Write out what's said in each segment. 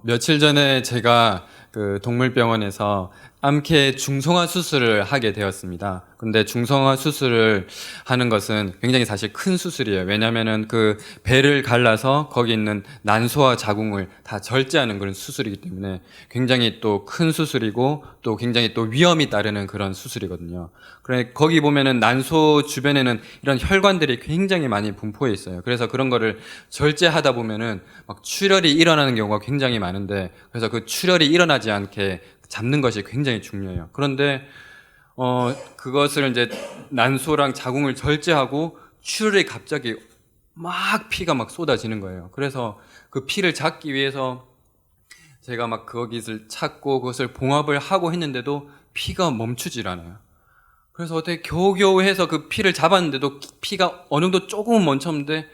며칠 전에 제가 그 동물병원에서 암캐 중성화 수술을 하게 되었습니다. 근데 중성화 수술을 하는 것은 굉장히 사실 큰 수술이에요. 왜냐면은 그 배를 갈라서 거기 있는 난소와 자궁을 다 절제하는 그런 수술이기 때문에 굉장히 또 큰 수술이고 또 굉장히 또 위험이 따르는 그런 수술이거든요. 그래 거기 보면은 난소 주변에는 이런 혈관들이 굉장히 많이 분포해 있어요. 그래서 그런 거를 절제하다 보면은 막 출혈이 일어나는 경우가 굉장히 많은데, 그래서 그 출혈이 일어나지 않게 잡는 것이 굉장히 중요해요. 그런데 그것을 이제 난소랑 자궁을 절제하고 출혈이 갑자기 막 피가 막 쏟아지는 거예요. 그래서 그 피를 잡기 위해서 제가 막 거기를 찾고 그것을 봉합을 하고 했는데도 피가 멈추질 않아요. 그래서 어떻게 겨우겨우 해서 그 피를 잡았는데도 피가 어느 정도 조금은 멈췄는데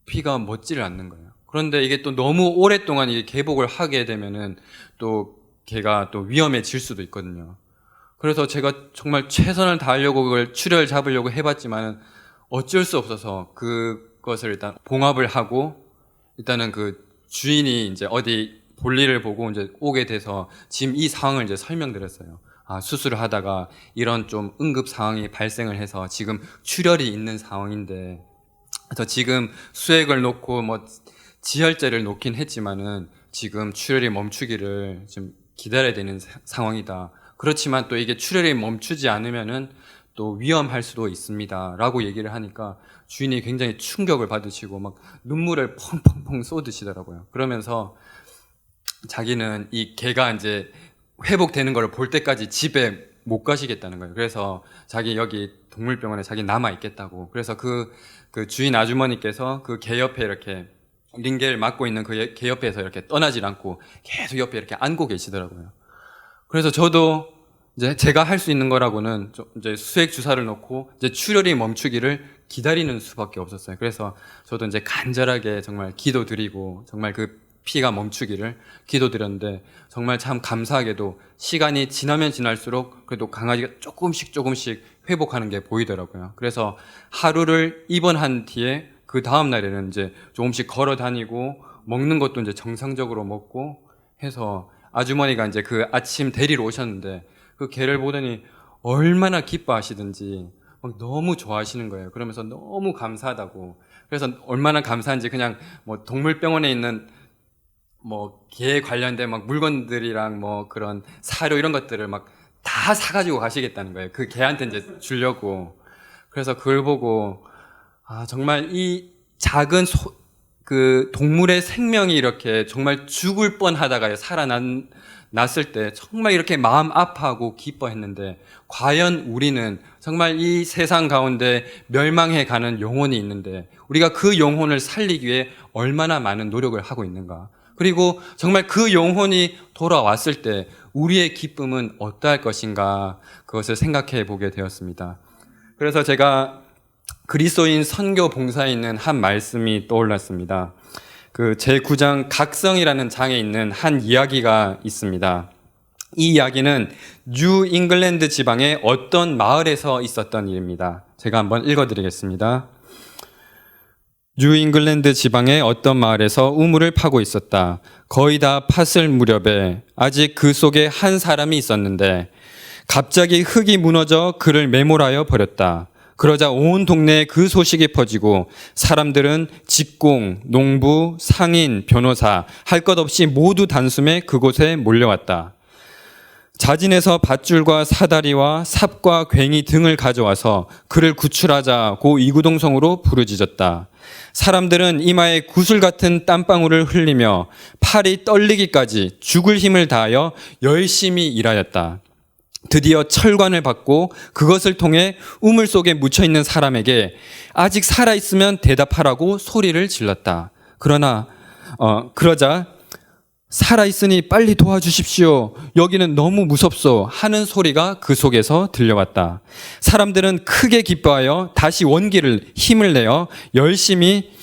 피가 멎지를 않는 거예요. 그런데 이게 또 너무 오랫동안 이게 개복을 하게 되면은 또 걔가 또 위험해질 수도 있거든요. 그래서 제가 정말 최선을 다하려고 그걸 출혈을 잡으려고 해봤지만은 어쩔 수 없어서 그것을 일단 봉합을 하고, 일단은 그 주인이 이제 어디 볼일을 보고 이제 오게 돼서 지금 이 상황을 이제 설명드렸어요. 수술을 하다가 이런 좀 응급 상황이 발생을 해서 지금 출혈이 있는 상황인데, 그래서 지금 수액을 놓고 뭐 지혈제를 놓긴 했지만은 지금 출혈이 멈추기를 좀 기다려야 되는 상황이다. 그렇지만 또 이게 출혈이 멈추지 않으면은 또 위험할 수도 있습니다. 라고 얘기를 하니까 주인이 굉장히 충격을 받으시고 막 눈물을 펑펑펑 쏟으시더라고요. 그러면서 자기는 이 개가 이제 회복되는 걸 볼 때까지 집에 못 가시겠다는 거예요. 그래서 자기 여기 동물병원에 자기 남아 있겠다고. 그래서 그 주인 아주머니께서 그 개 옆에 이렇게 링게를 맡고 있는 그 개 옆에서 이렇게 떠나질 않고 계속 옆에 이렇게 안고 계시더라고요. 그래서 저도 이제 제가 할 수 있는 거라고는 이제 수액 주사를 놓고 이제 출혈이 멈추기를 기다리는 수밖에 없었어요. 그래서 저도 이제 간절하게 정말 기도드리고 정말 그 피가 멈추기를 기도드렸는데, 정말 참 감사하게도 시간이 지나면 지날수록 그래도 강아지가 조금씩 회복하는 게 보이더라고요. 그래서 하루를 입원한 뒤에 그 다음 날에는 이제 조금씩 걸어 다니고 먹는 것도 이제 정상적으로 먹고 해서, 아주머니가 이제 그 아침 데리러 오셨는데 그 개를 보더니 얼마나 기뻐하시든지 막 너무 좋아하시는 거예요. 그러면서 너무 감사하다고. 그래서 얼마나 감사한지 그냥 뭐 동물병원에 있는 뭐 개 관련된 막 물건들이랑 뭐 그런 사료 이런 것들을 막 다 사가지고 가시겠다는 거예요. 그 개한테 이제 주려고. 그래서 그걸 보고 정말 이 작은 그 동물의 생명이 이렇게 정말 죽을 뻔하다가 살아났을 때 정말 이렇게 마음 아파하고 기뻐했는데, 과연 우리는 정말 이 세상 가운데 멸망해 가는 영혼이 있는데 우리가 그 영혼을 살리기 위해 얼마나 많은 노력을 하고 있는가. 그리고 정말 그 영혼이 돌아왔을 때 우리의 기쁨은 어떠할 것인가, 그것을 생각해 보게 되었습니다. 그래서 제가 그리스도인 선교 봉사에 있는 한 말씀이 떠올랐습니다. 그 제9장 각성이라는 장에 있는 한 이야기가 있습니다. 이 이야기는 뉴 잉글랜드 지방의 어떤 마을에서 있었던 일입니다. 제가 한번 읽어드리겠습니다. 뉴 잉글랜드 지방의 어떤 마을에서 우물을 파고 있었다. 거의 다 팠을 무렵에 아직 그 속에 한 사람이 있었는데 갑자기 흙이 무너져 그를 매몰하여 버렸다. 그러자 온 동네에 그 소식이 퍼지고 사람들은 직공, 농부, 상인, 변호사 할 것 없이 모두 단숨에 그곳에 몰려왔다. 자진해서 밧줄과 사다리와 삽과 괭이 등을 가져와서 그를 구출하자고 이구동성으로 부르짖었다. 사람들은 이마에 구슬 같은 땀방울을 흘리며 팔이 떨리기까지 죽을 힘을 다하여 열심히 일하였다. 드디어 철관을 받고 그것을 통해 우물 속에 묻혀있는 사람에게 아직 살아있으면 대답하라고 소리를 질렀다. 그러자 살아있으니 빨리 도와주십시오. 여기는 너무 무섭소. 하는 소리가 그 속에서 들려왔다. 사람들은 크게 기뻐하여 다시 원기를 힘을 내어 열심히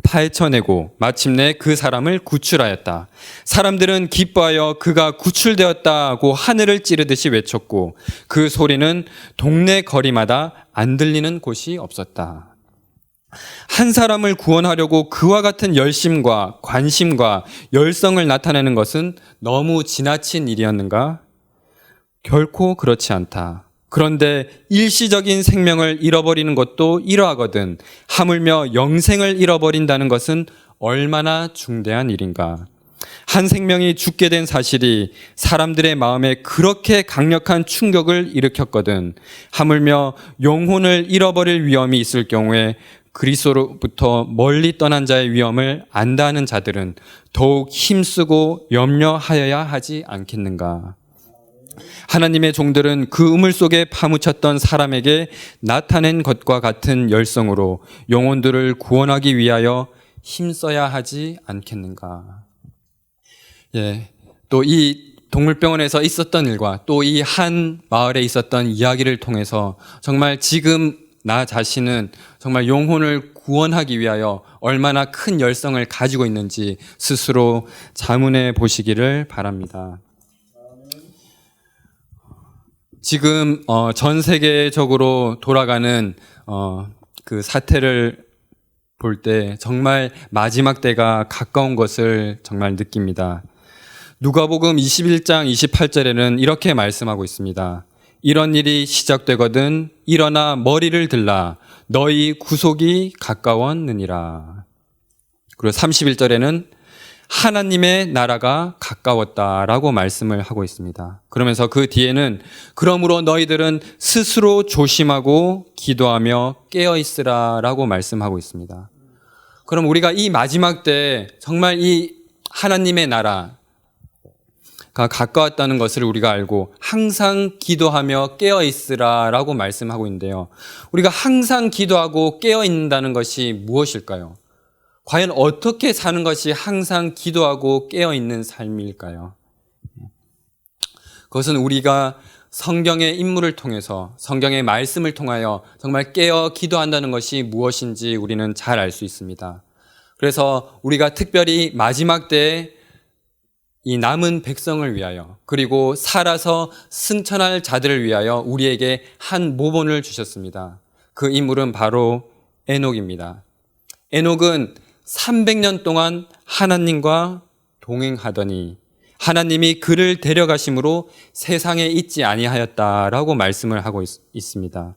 파헤쳐내고 마침내 그 사람을 구출하였다. 사람들은 기뻐하여 그가 구출되었다고 하늘을 찌르듯이 외쳤고 그 소리는 동네 거리마다 안 들리는 곳이 없었다. 한 사람을 구원하려고 그와 같은 열심과 관심과 열성을 나타내는 것은 너무 지나친 일이었는가? 결코 그렇지 않다. 그런데 일시적인 생명을 잃어버리는 것도 이러하거든 하물며 영생을 잃어버린다는 것은 얼마나 중대한 일인가. 한 생명이 죽게 된 사실이 사람들의 마음에 그렇게 강력한 충격을 일으켰거든 하물며 영혼을 잃어버릴 위험이 있을 경우에 그리스도로부터 멀리 떠난 자의 위험을 안다는 자들은 더욱 힘쓰고 염려하여야 하지 않겠는가. 하나님의 종들은 그 우물 속에 파묻혔던 사람에게 나타낸 것과 같은 열성으로 영혼들을 구원하기 위하여 힘써야 하지 않겠는가. 예, 또 이 동물병원에서 있었던 일과 또 이 한 마을에 있었던 이야기를 통해서 정말 지금 나 자신은 정말 영혼을 구원하기 위하여 얼마나 큰 열성을 가지고 있는지 스스로 자문해 보시기를 바랍니다. 지금 전 세계적으로 돌아가는 그 사태를 볼 때 정말 마지막 때가 가까운 것을 정말 느낍니다. 누가복음 21장 28절에는 이렇게 말씀하고 있습니다. 이런 일이 시작되거든 일어나 머리를 들라 너희 구속이 가까웠느니라. 그리고 31절에는 하나님의 나라가 가까웠다라고 말씀을 하고 있습니다. 그러면서 그 뒤에는 그러므로 너희들은 스스로 조심하고 기도하며 깨어있으라라고 말씀하고 있습니다. 그럼 우리가 이 마지막 때 정말 이 하나님의 나라가 가까웠다는 것을 우리가 알고 항상 기도하며 깨어있으라라고 말씀하고 있는데요. 우리가 항상 기도하고 깨어있는다는 것이 무엇일까요? 과연 어떻게 사는 것이 항상 기도하고 깨어있는 삶일까요? 그것은 우리가 성경의 인물을 통해서 성경의 말씀을 통하여 정말 깨어 기도한다는 것이 무엇인지 우리는 잘 알 수 있습니다. 그래서 우리가 특별히 마지막 때에 이 남은 백성을 위하여 그리고 살아서 승천할 자들을 위하여 우리에게 한 모본을 주셨습니다. 그 인물은 바로 에녹입니다. 에녹은 300년 동안 하나님과 동행하더니 하나님이 그를 데려가심으로 세상에 있지 아니하였다라고 말씀을 하고 있습니다.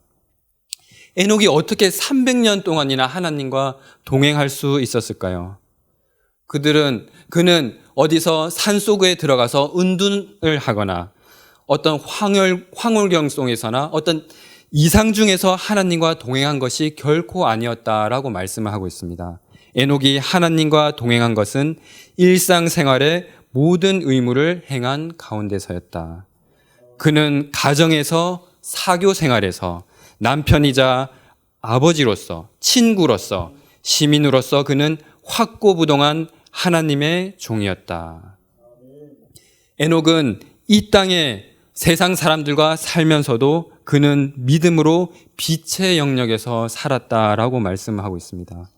에녹이 어떻게 300년 동안이나 하나님과 동행할 수 있었을까요? 그는 어디서 산속에 들어가서 은둔을 하거나 어떤 황홀경 속에서나 어떤 이상 중에서 하나님과 동행한 것이 결코 아니었다라고 말씀을 하고 있습니다. 에녹이 하나님과 동행한 것은 일상생활의 모든 의무를 행한 가운데서였다. 그는 가정에서 사교 생활에서 남편이자 아버지로서 친구로서 시민으로서 그는 확고부동한 하나님의 종이었다. 에녹은 이 땅에 세상 사람들과 살면서도 그는 믿음으로 빛의 영역에서 살았다라고 말씀하고 있습니다.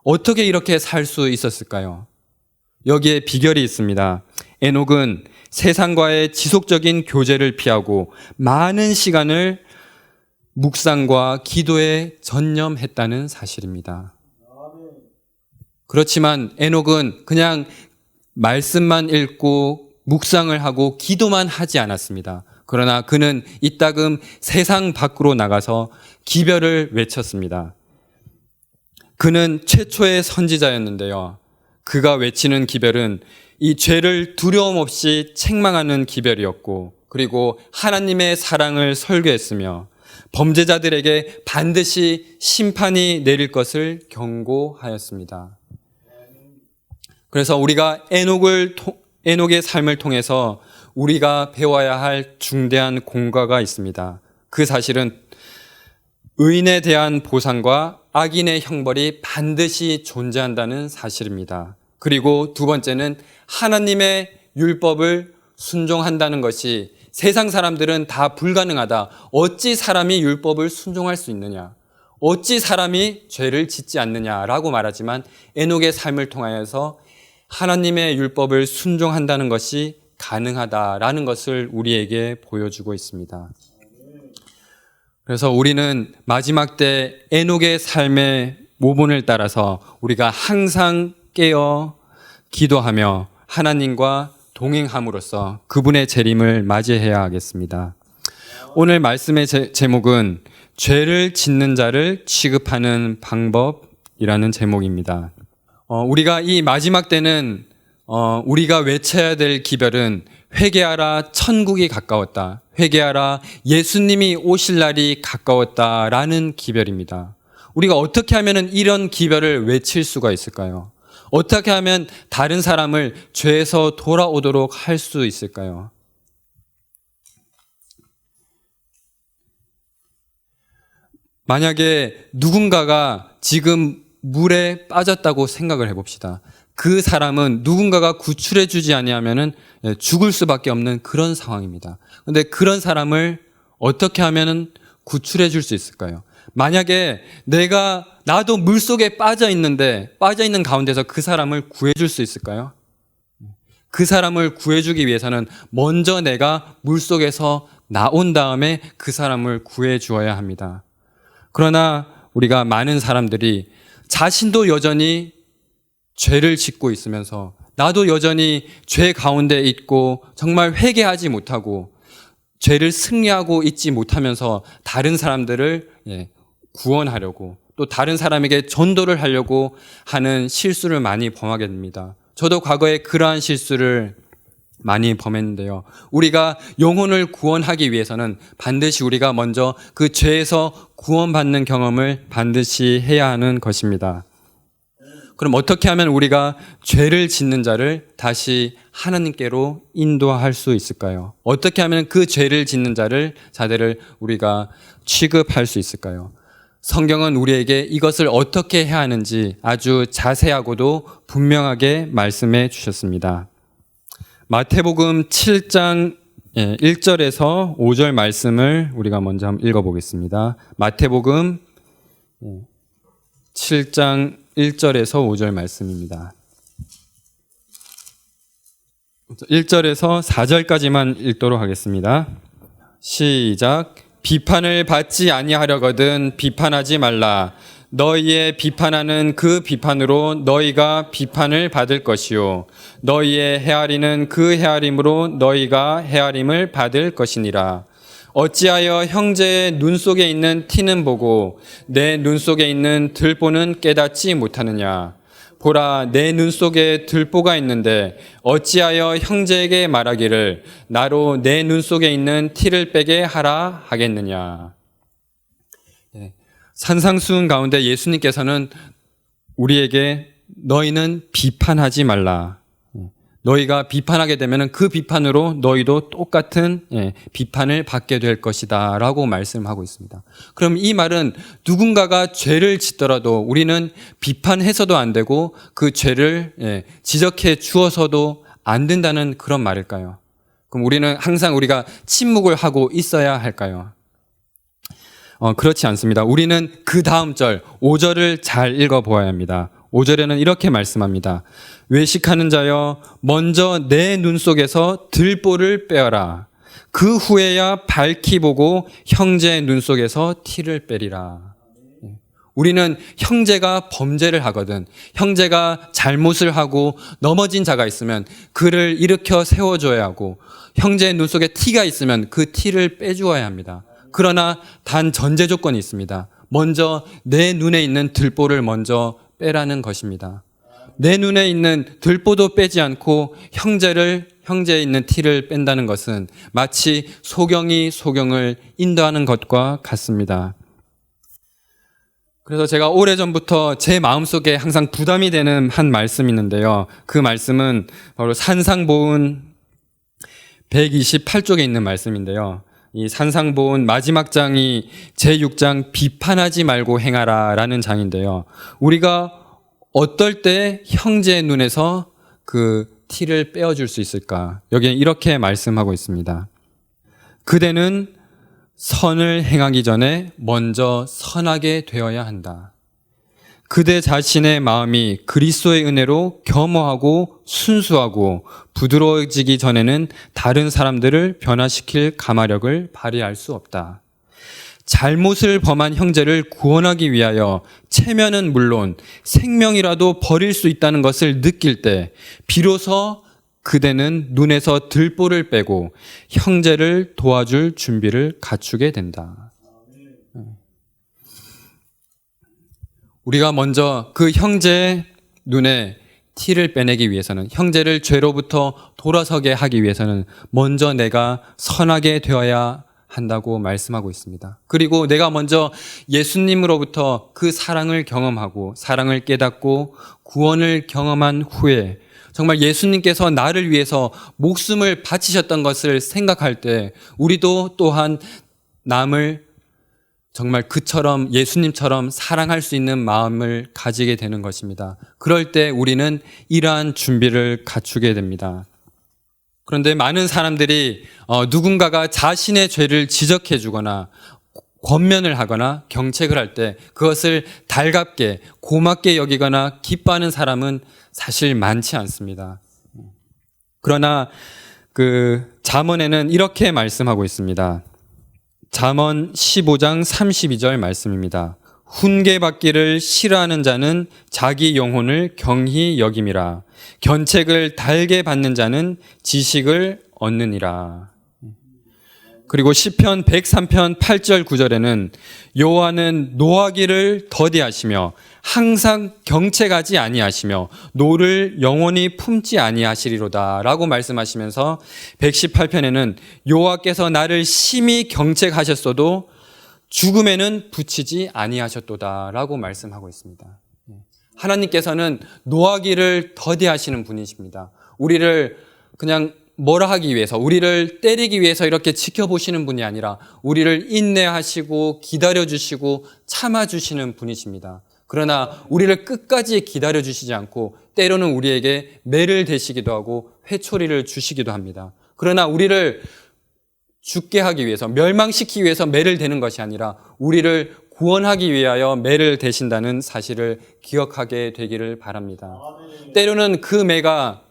어떻게 이렇게 살 수 있었을까요? 여기에 비결이 있습니다. 에녹은 세상과의 지속적인 교제를 피하고 많은 시간을 묵상과 기도에 전념했다는 사실입니다. 그렇지만 에녹은 그냥 말씀만 읽고 묵상을 하고 기도만 하지 않았습니다. 그러나 그는 이따금 세상 밖으로 나가서 기별을 외쳤습니다. 그는 최초의 선지자였는데요. 그가 외치는 기별은 이 죄를 두려움 없이 책망하는 기별이었고 그리고 하나님의 사랑을 설교했으며 범죄자들에게 반드시 심판이 내릴 것을 경고하였습니다. 그래서 우리가 에녹의 삶을 통해서 우리가 배워야 할 중대한 공과가 있습니다. 그 사실은 의인에 대한 보상과 악인의 형벌이 반드시 존재한다는 사실입니다. 그리고 두 번째는 하나님의 율법을 순종한다는 것이 세상 사람들은 다 불가능하다. 어찌 사람이 율법을 순종할 수 있느냐? 어찌 사람이 죄를 짓지 않느냐라고 말하지만 에녹의 삶을 통하여서 하나님의 율법을 순종한다는 것이 가능하다라는 것을 우리에게 보여주고 있습니다. 그래서 우리는 마지막 때 에녹의 삶의 모본을 따라서 우리가 항상 깨어 기도하며 하나님과 동행함으로써 그분의 재림을 맞이해야 하겠습니다. 오늘 말씀의 제목은 죄를 짓는 자를 취급하는 방법이라는 제목입니다. 우리가 이 마지막 때는 우리가 외쳐야 될 기별은 회개하라, 천국이 가까웠다. 회개하라, 예수님이 오실 날이 가까웠다라는 기별입니다. 우리가 어떻게 하면 이런 기별을 외칠 수가 있을까요? 어떻게 하면 다른 사람을 죄에서 돌아오도록 할 수 있을까요? 만약에 누군가가 지금 물에 빠졌다고 생각을 해봅시다. 그 사람은 누군가가 구출해 주지 아니하면은 죽을 수밖에 없는 그런 상황입니다. 그런데 그런 사람을 어떻게 하면은 구출해 줄 수 있을까요? 만약에 나도 물속에 빠져 있는 가운데서 그 사람을 구해 줄 수 있을까요? 그 사람을 구해 주기 위해서는 먼저 내가 물속에서 나온 다음에 그 사람을 구해 주어야 합니다. 그러나 우리가 많은 사람들이 자신도 여전히 죄를 짓고 있으면서 나도 여전히 죄 가운데 있고 정말 회개하지 못하고 죄를 승리하고 있지 못하면서 다른 사람들을 구원하려고 또 다른 사람에게 전도를 하려고 하는 실수를 많이 범하게 됩니다. 저도 과거에 그러한 실수를 많이 범했는데요. 우리가 영혼을 구원하기 위해서는 반드시 우리가 먼저 그 죄에서 구원받는 경험을 반드시 해야 하는 것입니다. 그럼 어떻게 하면 우리가 죄를 짓는 자를 다시 하나님께로 인도할 수 있을까요? 어떻게 하면 그 죄를 짓는 자들을 우리가 취급할 수 있을까요? 성경은 우리에게 이것을 어떻게 해야 하는지 아주 자세하고도 분명하게 말씀해 주셨습니다. 마태복음 7장 1절에서 5절 말씀을 우리가 먼저 한번 읽어보겠습니다. 마태복음 7장 1절에서 5절 말씀입니다. 1절에서 4절까지만 읽도록 하겠습니다. 시작. 비판을 받지 아니하려거든 비판하지 말라. 너희의 비판하는 그 비판으로 너희가 비판을 받을 것이요 너희의 헤아리는 그 헤아림으로 너희가 헤아림을 받을 것이니라. 어찌하여 형제의 눈 속에 있는 티는 보고 내 눈 속에 있는 들보는 깨닫지 못하느냐. 보라, 내 눈 속에 들보가 있는데 어찌하여 형제에게 말하기를 나로 내 눈 속에 있는 티를 빼게 하라 하겠느냐. 산상수훈 가운데 예수님께서는 우리에게 너희는 비판하지 말라. 너희가 비판하게 되면 그 비판으로 너희도 똑같은 비판을 받게 될 것이다 라고 말씀하고 있습니다. 그럼 이 말은 누군가가 죄를 짓더라도 우리는 비판해서도 안 되고 그 죄를 지적해 주어서도 안 된다는 그런 말일까요? 그럼 우리는 항상 우리가 침묵을 하고 있어야 할까요? 그렇지 않습니다. 우리는 그 다음 절 5절을 잘 읽어보아야 합니다. 5절에는 이렇게 말씀합니다. 외식하는 자여 먼저 내 눈 속에서 들보를 빼어라. 그 후에야 밝히 보고 형제의 눈 속에서 티를 빼리라. 우리는 형제가 범죄를 하거든 형제가 잘못을 하고 넘어진 자가 있으면 그를 일으켜 세워줘야 하고 형제의 눈 속에 티가 있으면 그 티를 빼주어야 합니다. 그러나 단 전제 조건이 있습니다. 먼저 내 눈에 있는 들보를 먼저 빼라는 것입니다. 내 눈에 있는 들보도 빼지 않고 형제에 있는 티를 뺀다는 것은 마치 소경이 소경을 인도하는 것과 같습니다. 그래서 제가 오래전부터 제 마음속에 항상 부담이 되는 한 말씀이 있는데요. 그 말씀은 바로 산상보훈 128쪽에 있는 말씀인데요. 이 산상보훈 마지막 장이 제6장 비판하지 말고 행하라 라는 장인데요. 우리가 어떨 때 형제의 눈에서 그 티를 빼어줄 수 있을까? 여기에 이렇게 말씀하고 있습니다. 그대는 선을 행하기 전에 먼저 선하게 되어야 한다. 그대 자신의 마음이 그리스도의 은혜로 겸허하고 순수하고 부드러워지기 전에는 다른 사람들을 변화시킬 가마력을 발휘할 수 없다. 잘못을 범한 형제를 구원하기 위하여 체면은 물론 생명이라도 버릴 수 있다는 것을 느낄 때 비로소 그대는 눈에서 들보를 빼고 형제를 도와줄 준비를 갖추게 된다. 우리가 먼저 그 형제의 눈에 티를 빼내기 위해서는, 형제를 죄로부터 돌아서게 하기 위해서는 먼저 내가 선하게 되어야 한다고 말씀하고 있습니다. 그리고 내가 먼저 예수님으로부터 그 사랑을 경험하고 사랑을 깨닫고 구원을 경험한 후에 정말 예수님께서 나를 위해서 목숨을 바치셨던 것을 생각할 때 우리도 또한 남을 정말 그처럼 예수님처럼 사랑할 수 있는 마음을 가지게 되는 것입니다. 그럴 때 우리는 이러한 준비를 갖추게 됩니다. 그런데 많은 사람들이 누군가가 자신의 죄를 지적해 주거나 권면을 하거나 경책을 할 때 그것을 달갑게 고맙게 여기거나 기뻐하는 사람은 사실 많지 않습니다. 그러나 그 잠언에는 이렇게 말씀하고 있습니다. 잠언 15장 32절 말씀입니다. 훈계받기를 싫어하는 자는 자기 영혼을 경히 여김이라. 견책을 달게 받는 자는 지식을 얻느니라. 그리고 시편 103편 8절 9절에는 여호와는 노하기를 더디하시며 항상 경책하지 아니하시며 노를 영원히 품지 아니하시리로다 라고 말씀하시면서 118편에는 여호와께서 나를 심히 경책하셨어도 죽음에는 붙이지 아니하셨도다 라고 말씀하고 있습니다. 하나님께서는 노하기를 더디하시는 분이십니다. 우리를 그냥 뭐라 하기 위해서, 우리를 때리기 위해서 이렇게 지켜보시는 분이 아니라 우리를 인내하시고 기다려주시고 참아주시는 분이십니다. 그러나 우리를 끝까지 기다려주시지 않고 때로는 우리에게 매를 대시기도 하고 회초리를 주시기도 합니다. 그러나 우리를 죽게 하기 위해서, 멸망시키기 위해서 매를 대는 것이 아니라 우리를 구원하기 위하여 매를 대신다는 사실을 기억하게 되기를 바랍니다. 때로는 그 매가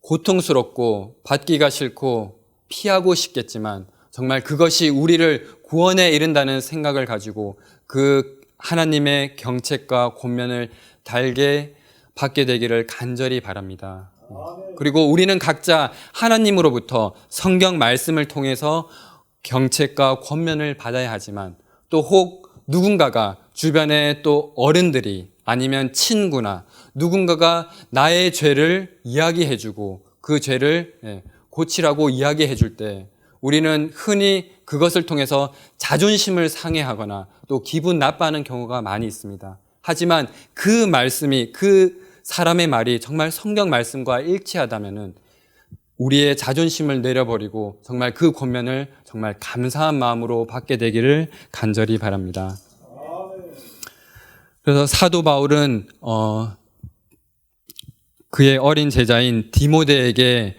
고통스럽고 받기가 싫고 피하고 싶겠지만 정말 그것이 우리를 구원에 이른다는 생각을 가지고 그 하나님의 경책과 권면을 달게 받게 되기를 간절히 바랍니다. 그리고 우리는 각자 하나님으로부터 성경 말씀을 통해서 경책과 권면을 받아야 하지만 또 혹 누군가가 주변에 또 어른들이 아니면 친구나 누군가가 나의 죄를 이야기해주고 그 죄를 고치라고 이야기해줄 때 우리는 흔히 그것을 통해서 자존심을 상해하거나 또 기분 나빠하는 경우가 많이 있습니다. 하지만 그 말씀이, 그 사람의 말이 정말 성경 말씀과 일치하다면은 우리의 자존심을 내려버리고 정말 그 권면을 정말 감사한 마음으로 받게 되기를 간절히 바랍니다. 그래서 사도 바울은 그의 어린 제자인 디모데에게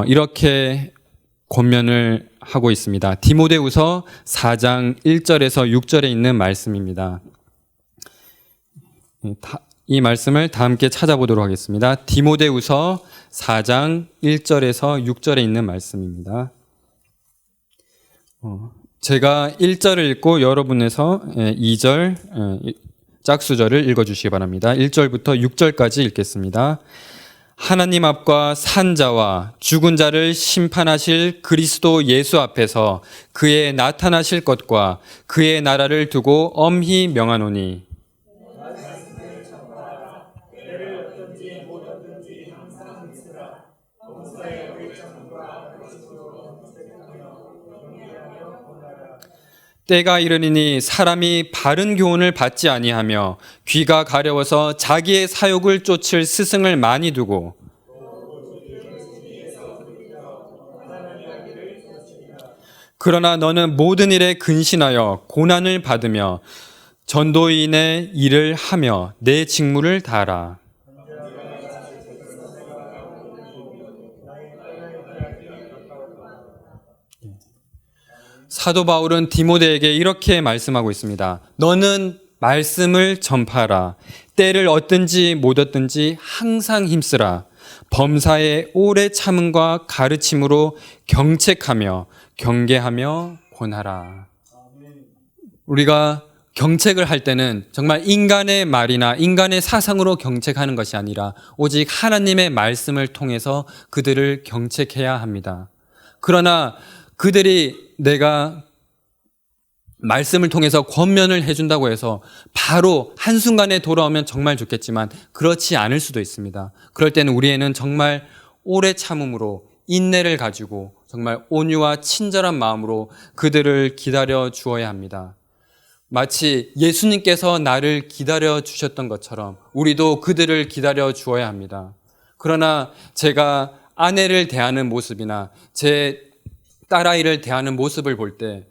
이렇게 권면을 하고 있습니다. 디모데후서 4장 1절에서 6절에 있는 말씀입니다. 이 말씀을 다 함께 찾아보도록 하겠습니다. 디모데후서 4장 1절에서 6절에 있는 말씀입니다. 제가 1절을 읽고 여러분에서 2절 짝수절을 읽어주시기 바랍니다. 1절부터 6절까지 읽겠습니다. 하나님 앞과 산자와 죽은 자를 심판하실 그리스도 예수 앞에서 그의 나타나실 것과 그의 나라를 두고 엄히 명하노니 때가 이르리니 사람이 바른 교훈을 받지 아니하며 귀가 가려워서 자기의 사욕을 쫓을 스승을 많이 두고 그러나 너는 모든 일에 근신하여 고난을 받으며 전도인의 일을 하며 내 직무를 다하라. 사도 바울은 디모데에게 이렇게 말씀하고 있습니다. 너는 말씀을 전파하라. 때를 얻든지 못 얻든지 항상 힘쓰라. 범사에 오래 참음과 가르침으로 경책하며 경계하며 권하라. 우리가 경책을 할 때는 정말 인간의 말이나 인간의 사상으로 경책하는 것이 아니라 오직 하나님의 말씀을 통해서 그들을 경책해야 합니다. 그러나 그들이 내가 말씀을 통해서 권면을 해준다고 해서 바로 한순간에 돌아오면 정말 좋겠지만 그렇지 않을 수도 있습니다. 그럴 때는 우리에는 정말 오래 참음으로 인내를 가지고 정말 온유와 친절한 마음으로 그들을 기다려 주어야 합니다. 마치 예수님께서 나를 기다려 주셨던 것처럼 우리도 그들을 기다려 주어야 합니다. 그러나 제가 아내를 대하는 모습이나 제 딸아이를 대하는 모습을 볼 때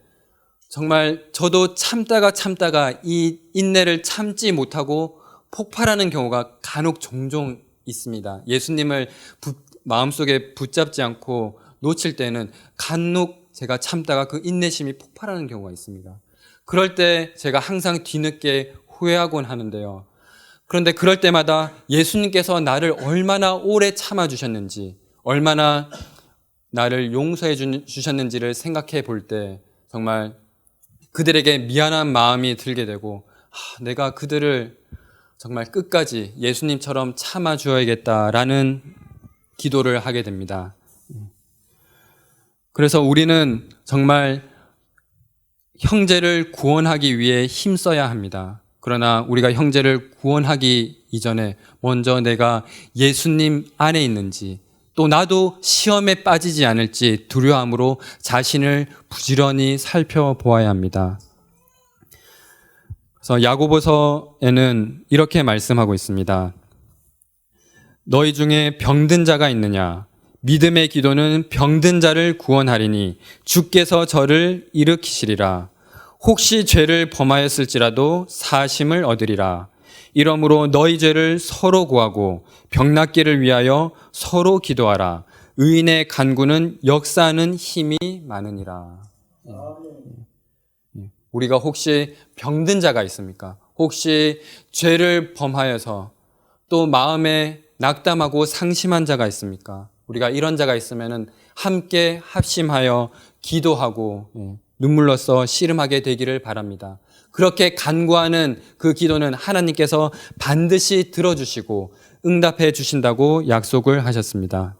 정말 저도 참다가 이 인내를 참지 못하고 폭발하는 경우가 간혹 종종 있습니다. 예수님을 마음속에 붙잡지 않고 놓칠 때는 간혹 제가 참다가 그 인내심이 폭발하는 경우가 있습니다. 그럴 때 제가 항상 뒤늦게 후회하곤 하는데요. 그런데 그럴 때마다 예수님께서 나를 얼마나 오래 참아주셨는지, 얼마나 나를 용서해 주셨는지를 생각해 볼 때 정말 그들에게 미안한 마음이 들게 되고 내가 그들을 정말 끝까지 예수님처럼 참아주어야겠다라는 기도를 하게 됩니다. 그래서 우리는 정말 형제를 구원하기 위해 힘써야 합니다. 그러나 우리가 형제를 구원하기 이전에 먼저 내가 예수님 안에 있는지 또 나도 시험에 빠지지 않을지 두려움으로 자신을 부지런히 살펴보아야 합니다. 그래서 야고보서에는 이렇게 말씀하고 있습니다. 너희 중에 병든 자가 있느냐? 믿음의 기도는 병든 자를 구원하리니 주께서 저를 일으키시리라. 혹시 죄를 범하였을지라도 사심을 얻으리라. 이러므로 너희 죄를 서로 구하고 병낫기를 위하여 서로 기도하라. 의인의 간구는 역사하는 힘이 많으니라. 우리가 혹시 병든 자가 있습니까? 혹시 죄를 범하여서 또 마음에 낙담하고 상심한 자가 있습니까? 우리가 이런 자가 있으면 함께 합심하여 기도하고 눈물로써 씨름하게 되기를 바랍니다. 그렇게 간구하는 그 기도는 하나님께서 반드시 들어주시고 응답해 주신다고 약속을 하셨습니다.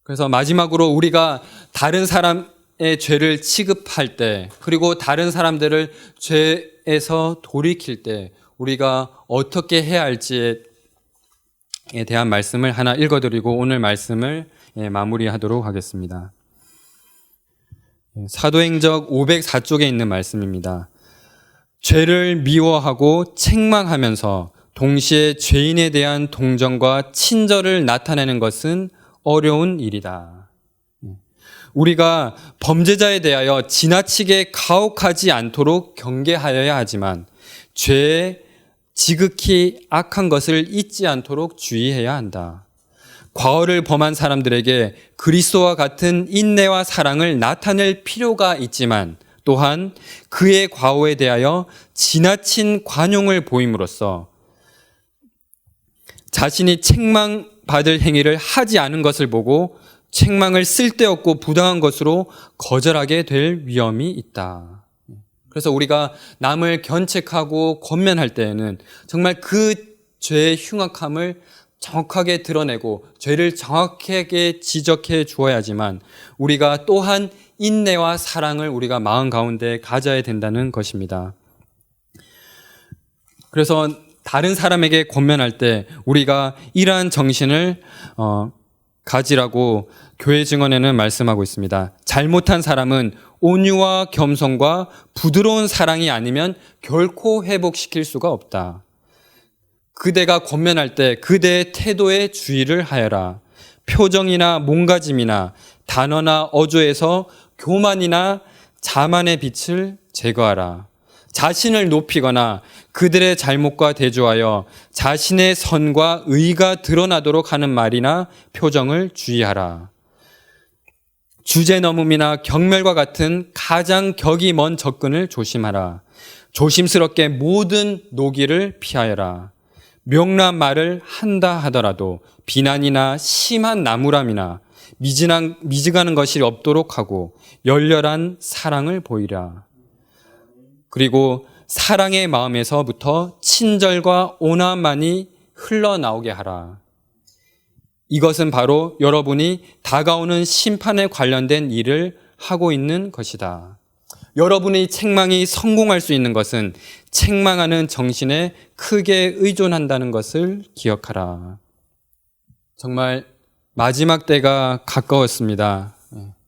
그래서 마지막으로 우리가 다른 사람의 죄를 취급할 때 그리고 다른 사람들을 죄에서 돌이킬 때 우리가 어떻게 해야 할지에 대한 말씀을 하나 읽어드리고 오늘 말씀을 마무리하도록 하겠습니다. 사도행적 504쪽에 있는 말씀입니다. 죄를 미워하고 책망하면서 동시에 죄인에 대한 동정과 친절을 나타내는 것은 어려운 일이다. 우리가 범죄자에 대하여 지나치게 가혹하지 않도록 경계하여야 하지만 죄의 지극히 악한 것을 잊지 않도록 주의해야 한다. 과오를 범한 사람들에게 그리스도와 같은 인내와 사랑을 나타낼 필요가 있지만 또한 그의 과오에 대하여 지나친 관용을 보임으로써 자신이 책망받을 행위를 하지 않은 것을 보고 책망을 쓸데없고 부당한 것으로 거절하게 될 위험이 있다. 그래서 우리가 남을 견책하고 권면할 때에는 정말 그 죄의 흉악함을 정확하게 드러내고 죄를 정확하게 지적해 주어야지만 우리가 또한 인내와 사랑을 우리가 마음 가운데 가져야 된다는 것입니다. 그래서 다른 사람에게 권면할 때 우리가 이러한 정신을 가지라고 교회 증언에는 말씀하고 있습니다. 잘못한 사람은 온유와 겸손과 부드러운 사랑이 아니면 결코 회복시킬 수가 없다. 그대가 권면할 때 그대의 태도에 주의를 하여라. 표정이나 몸가짐이나 단어나 어조에서 교만이나 자만의 빛을 제거하라. 자신을 높이거나 그들의 잘못과 대조하여 자신의 선과 의가 드러나도록 하는 말이나 표정을 주의하라. 주제넘음이나 경멸과 같은 가장 격이 먼 접근을 조심하라. 조심스럽게 모든 노기를 피하여라. 명랑한 말을 한다 하더라도 비난이나 심한 나무람이나 미증하는 것이 없도록 하고 열렬한 사랑을 보이라. 그리고 사랑의 마음에서부터 친절과 온화함만이 흘러나오게 하라. 이것은 바로 여러분이 다가오는 심판에 관련된 일을 하고 있는 것이다. 여러분의 책망이 성공할 수 있는 것은 책망하는 정신에 크게 의존한다는 것을 기억하라. 정말 마지막 때가 가까웠습니다.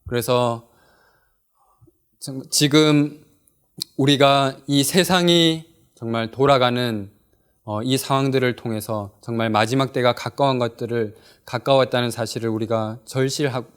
그래서 지금 우리가 이 세상이 정말 돌아가는 이 상황들을 통해서 정말 마지막 때가 가까웠다는 사실을 우리가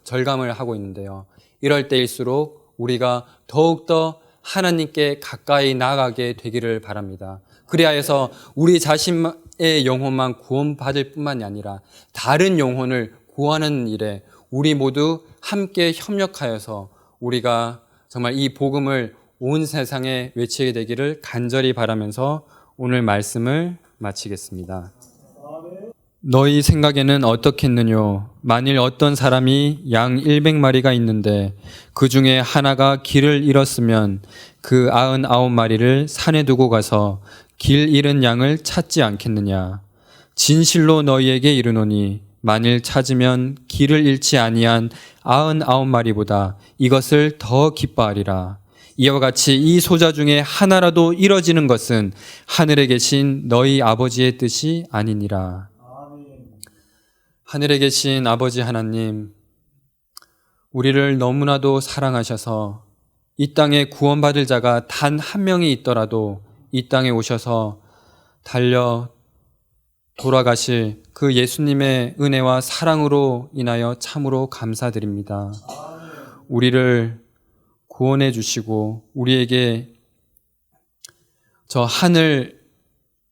절감을 하고 있는데요. 이럴 때일수록 우리가 더욱더 하나님께 가까이 나아가게 되기를 바랍니다. 그리하여서 우리 자신의 영혼만 구원받을 뿐만이 아니라 다른 영혼을 구하는 일에 우리 모두 함께 협력하여서 우리가 정말 이 복음을 온 세상에 외치게 되기를 간절히 바라면서 오늘 말씀을 마치겠습니다. 너희 생각에는 어떻겠느뇨? 만일 어떤 사람이 양 100마리가 있는데 그 중에 하나가 길을 잃었으면 그 99마리를 산에 두고 가서 길 잃은 양을 찾지 않겠느냐? 진실로 너희에게 이르노니 만일 찾으면 길을 잃지 아니한 99마리보다 이것을 더 기뻐하리라. 이와 같이 이 소자 중에 하나라도 잃어지는 것은 하늘에 계신 너희 아버지의 뜻이 아니니라. 하늘에 계신 아버지 하나님, 우리를 너무나도 사랑하셔서 이 땅에 구원받을 자가 단 한 명이 있더라도 이 땅에 오셔서 달려 돌아가실 그 예수님의 은혜와 사랑으로 인하여 참으로 감사드립니다. 우리를 구원해 주시고 우리에게 저 하늘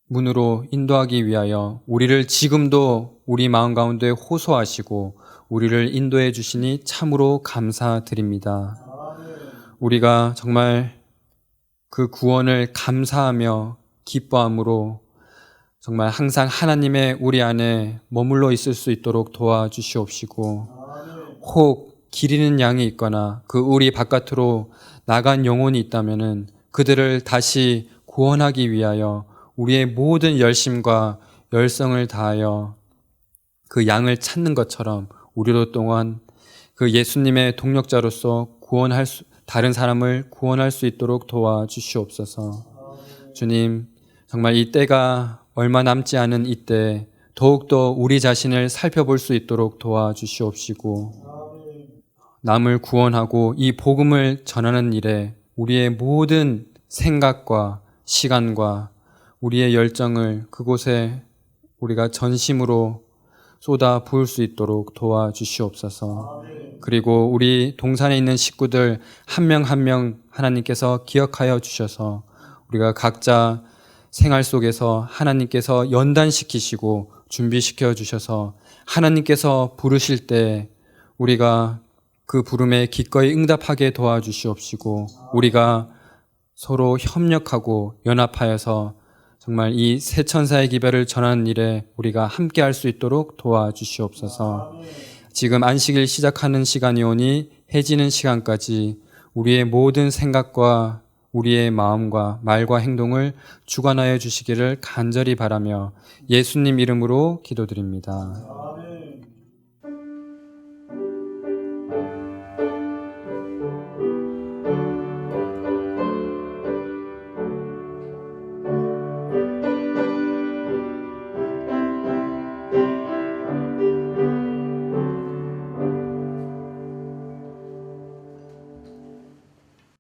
문으로 인도하기 위하여 우리를 지금도 우리 마음 가운데 호소하시고 우리를 인도해 주시니 참으로 감사드립니다. 우리가 정말 그 구원을 감사하며 기뻐함으로 정말 항상 하나님의 우리 안에 머물러 있을 수 있도록 도와주시옵시고, 혹 길 잃는 양이 있거나 그 우리 바깥으로 나간 영혼이 있다면은 그들을 다시 구원하기 위하여 우리의 모든 열심과 열성을 다하여 그 양을 찾는 것처럼 우리도 또한 그 예수님의 동력자로서 다른 사람을 구원할 수 있도록 도와주시옵소서. 주님, 정말 이 때가 얼마 남지 않은 이때 더욱더 우리 자신을 살펴볼 수 있도록 도와주시옵시고, 남을 구원하고 이 복음을 전하는 일에 우리의 모든 생각과 시간과 우리의 열정을 그곳에 우리가 전심으로 쏟아 부을 수 있도록 도와주시옵소서. 그리고 우리 동산에 있는 식구들 한 명 한 명 하나님께서 기억하여 주셔서 우리가 각자 생활 속에서 하나님께서 연단시키시고 준비시켜 주셔서 하나님께서 부르실 때 우리가 그 부름에 기꺼이 응답하게 도와주시옵시고, 우리가 서로 협력하고 연합하여서 정말 이 새 천사의 기별을 전하는 일에 우리가 함께 할 수 있도록 도와주시옵소서. 지금 안식일 시작하는 시간이 오니 해지는 시간까지 우리의 모든 생각과 우리의 마음과 말과 행동을 주관하여 주시기를 간절히 바라며 예수님 이름으로 기도드립니다.